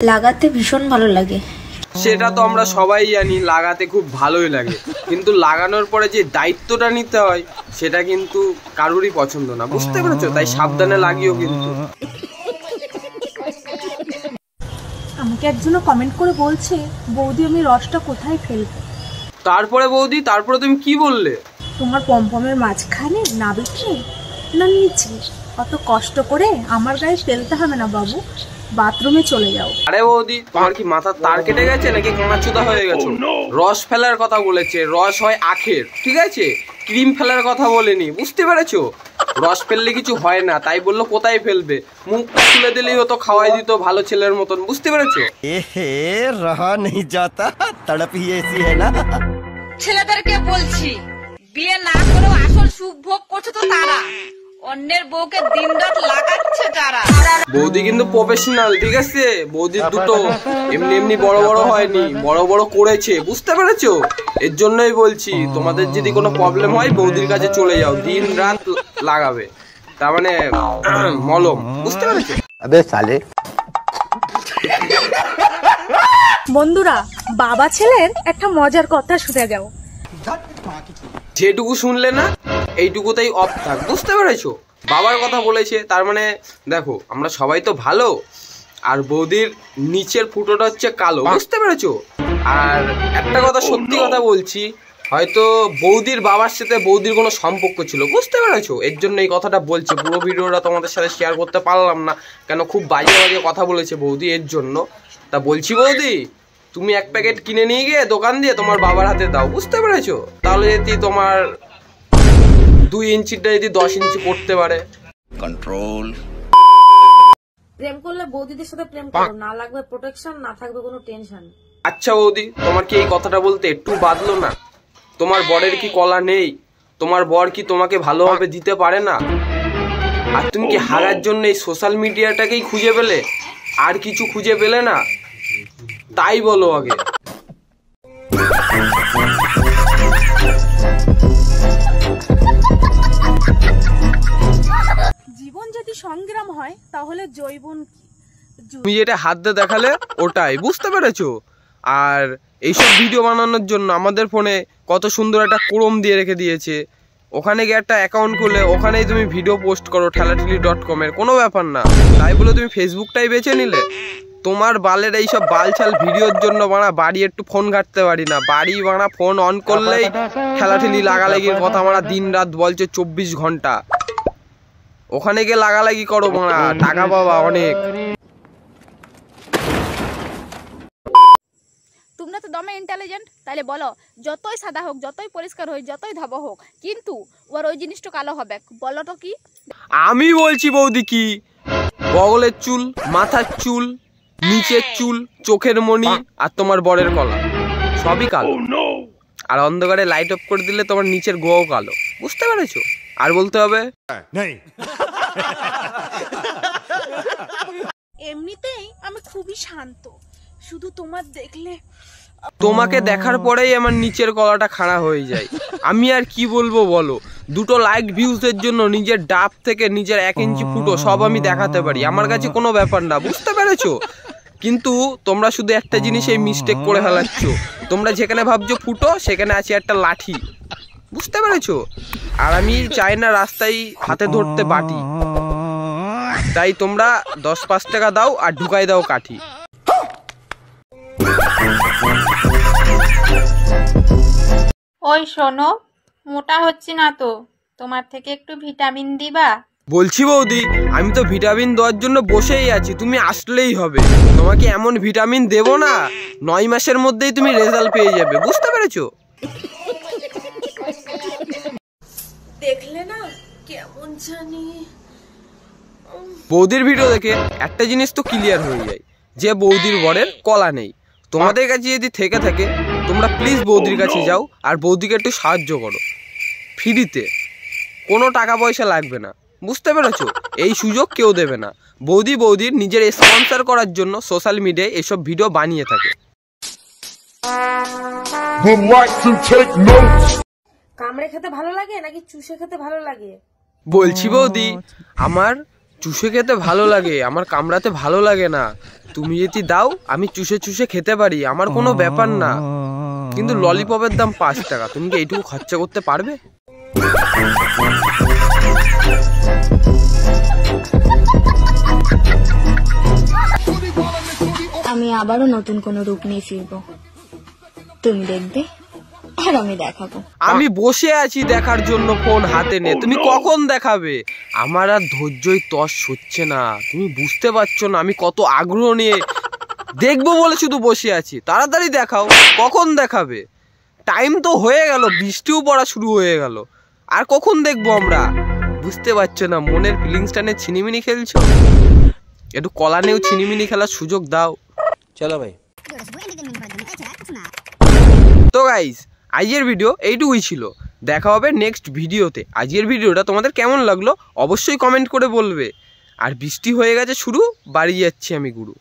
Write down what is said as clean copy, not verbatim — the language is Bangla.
লাগাতে ভীষণ ভালো লাগে। সেটা তো আমরা সবাই জানি, লাগাতে খুব ভালোই লাগে, কিন্তু লাগানোর পরে যে দায়িত্বটা নিতে হয় সেটা কিন্তু কারোরই পছন্দ না, বুঝতে পেরেছো? তাই সাবধানে লাগিও কিন্তু। আমাকে একজন কমেন্ট করে বলছে, বৌদি আমি রসটা কোথায় ফেলবো? তারপরে বৌদি, তারপরে তুমি কি বললে? তোমার পমপমের মাঝখানে, না বিটে না নিচে? অত কষ্ট করে আমার গায়ে ফেলতে হবে না বাবু, বাথরুমে চলে যাও। আরে বৌদি, তোমার কি মাথার তার কেটে গেছে নাকি কানাচুদা হয়ে গেছো? রস ফেলার কথা বলেছে, রস হয় আখের, ঠিক আছে? ক্রিম ফেলার কথা বলেনি, বুঝতে পেরেছো? রস ফেললে কিছু হয় না, তাই বললো কোথায় ফেলবে, মুখটা তুলে দিলেই হতো, খাওয়াই দিত ভালো ছেলের মতন, বুঝতে পেরেছো? রহা নেই যাতা, তড়প হি এসি হ্যায় না। ছেলেদেরকে বলছি, বিয়ে না করেও আসল সুখ ভোগ করছে তো তারা, অন্যের বউকে দিনরাত লাগাচ্ছে তারা। বৌদি কিন্তু প্রফেশনাল, ঠিক আছে? বৌদির দুটো এমনি এমনি বড় বড় হয়নি, বড় বড় করেছে, বুঝতে পেরেছো? এর জন্যই বলছি, তোমাদের যদি কোনো প্রবলেম হয় বৌদির কাছে চলে যাও, দিন রাত লাগাবে, তার মানে মলম, বুঝতে পেরেছো? আবে সালে। বন্ধুরা, বাবা ছেলের একটা মজার কথা শুনে যাও। যেটুকু শুনলে না, এইটুকুতেই অফ থাক, বুঝতে পেরেছো? বাবার কথা বলেছে, তার মানে দেখো আমরা সবাই তো ভালো, আর বৌদির নিচের ফুটোটা হচ্ছে কালো, বুঝতে পেরেছো? আর একটা কথা, সত্যি কথা বলছি, হয়তো বৌদির বাবার সাথে বৌদির কোনো সম্পর্ক ছিল, বুঝতে পেরেছো? এর জন্য এই কথাটা বলছি। পুরো ভিডিওটা তোমাদের সাথে শেয়ার করতে পারলাম না, কেন খুব বাজে বাজে কথা বলেছে বৌদি, এর জন্য। তা বলছি বৌদি, তুমি এক প্যাকেট কিনে নিয়ে গিয়ে দোকান দিয়ে তোমার বাবার হাতে দাও, বুঝতে পেরেছো? তাহলে যদি তোমার 2 ইঞ্চিটা যদি 10 ইঞ্চি পড়তে পারে। কন্ট্রোল। প্রেম করলে বৌদিদের সাথে প্রেম করো, না লাগবে প্রোটেকশন, না থাকবে কোনো টেনশন। আচ্ছা বৌদি, তোমার কি এই কথাটা বলতে একটু বাদলো না? তোমার বরের কি কলা নেই? তোমার বর কি তোমাকে ভালোভাবে দিতে পারে না? আর তুমি কি হারার জন্য এই সোশ্যাল মিডিয়াটাকেই খুঁজে পেলে, আর কিছু খুঁজে পেলে না? তাই বলো আগে। জীবন যদি সংগ্রাম হয় তাহলে জৈবন কি? তুমি যেটা হাত দিয়ে দেখালে ওটাই, বুঝতে পেরেছো? আর এইসব ভিডিও বানানোর জন্য আমাদের ফোনে কত সুন্দর একটা ক্রোম দিয়ে রেখে দিয়েছে, ওখানে গিয়ে একটা অ্যাকাউন্ট খুলে ওখানেই তুমি ভিডিও পোস্ট করো, ঠেলাঠেলি.com এর, কোনো ব্যাপার না। তাই বলে তুমি ফেসবুকটাই বেছে নিলে? তোমার বালের এইসব বালছাল ভিডিওর জন্য বানা বাড়ি একটু ফোন ঘাটতে পারি না, বাড়ি বানা ফোন অন করলেই ঠেলাঠেলি লাগালাগির কথা মারা, দিন রাত বলছে 24 ঘন্টা। ওখানে গিয়ে লাগালাগি করো বানা, টাকা পাবা অনেক। তোমরা তো দমে ইন্টেলিজেন্ট, তাহলে বলো, যতই সাদা হোক, যতই পরিষ্কার হোক, যতই ধাবা হোক, কিন্তু ওর ওই জিনিসটা কালো হবে, বলো তো কি? আমি বলছি বৌদি, কি বগলের চুল, মাথার চুল, নিচের চুল, চোখের মণি আর তোমার বরের কলা সবই কালো। আর অন্ধকারে লাইট অফ করে দিলে তোমার নিচের গোও কালো, বুঝতে পেরেছো? আর বলতে হবে এমনিতেই আমি খুবই শান্ত, শুধু তোমার দেখলে, তোমাকে দেখার পরেই আমার নিচের গলাটা খাড়া হয়ে যায়। আমি আর কি বলবো বলো? 2 লাইক ভিউজের জন্য নিজের ডাব থেকে নিজের 1 ইঞ্চি ফুটো সব আমি দেখাতে পারি, আমার কাছে কোনো ব্যাপার না, বুঝতে পেরেছো? কিন্তু তোমরা শুধু একটা জিনিস এই মিস্টেক করে ফেলাচ্ছ, তোমরা যেখানে ভাবছো ফুটো সেখানে আছে একটা লাঠি, বুঝতে পেরেছো? আর আমি চাই না রাস্তায় হাতে ধরতে বাটি, তাই তোমরা 10-5 টাকা দাও আর ঢুকাই দাও কাঠি। ওই শোনো, মোটা হচ্ছি না তো, তোমার থেকে একটু ভিটামিন দিবা? বলছি বৌদি, আমি তো ভিটামিন দেওয়ার জন্য বসেই আছি, তুমি আসলেই হবে। তোমাকে এমন ভিটামিন দেবো না, 9 মাসের মধ্যেই তুমি রেজাল্ট পেয়ে যাবে, বুঝতে পেরেছো? দেখলে না কেমন জানি। বৌদির ভিডিও দেখে একটা জিনিস তো ক্লিয়ার হয়ে যায়, যে বৌদির বরের কলা নেই। তোমাদের কাছে যদি থেকে থাকে, তোমরা প্লিজ বৌদির কাছে যাও আর বৌদিকে একটু সাহায্য করো, ফ্রিতে, কোনো টাকা পয়সা লাগবে না, বুঝতে পেরেছো? এই সুযোগ কেউ দেবে না। বৌদির নিজের স্পন্সর করার জন্য সোশ্যাল মিডিয়ায় এসব ভিডিও বানিয়ে থাকে। কামড়ে খেতে ভালো লাগে নাকি চুষে খেতে ভালো লাগে? বলছি বৌদি, আমার চুষে খেতে ভালো লাগে, আমার কামড়াতে ভালো লাগে না। তুমি যদি দাও আমি চুষে চুষে খেতে পারি, আমার কোনো ব্যাপার না, কিন্তু ললিপপের দাম 5 টাকা। তুমি কি এইটুকু খরচা করতে পারবে? আমি আবারও নতুন কোনো রূপ নিয়ে ফিরবো, তুমি দেখবে আর আমি দেখাবো। আমি বসে আছি দেখার জন্য ফোন হাতে নিয়ে, তুমি কখন দেখাবে? আমার আর ধৈর্যই তস হচ্ছে না, তুমি বুঝতে পারছো না আমি কত আগ্রহ নিয়ে দেখবো বলে শুধু বসে আছি। তাড়াতাড়ি দেখাও, কখন দেখাবে? টাইম তো হয়ে গেল, বৃষ্টিও পড়া শুরু হয়ে গেল, আর কখন দেখবো আমরা? বুঝতে পারছো না, মনের ফিলিংসটা নিয়ে ছিনিমিনি খেলছো। একটু কলা নিয়েও ছিনিমিনি খেলার সুযোগ দাও। চলো ভাই। তো গাইস, আজকের ভিডিও এইটুকুই ছিল, দেখা হবে নেক্সট ভিডিওতে। আজকের ভিডিওটা তোমাদের কেমন লাগলো অবশ্যই কমেন্ট করে বলবে। আর বৃষ্টি হয়ে গেছে শুরু, বাড়ি যাচ্ছি আমি গুরু।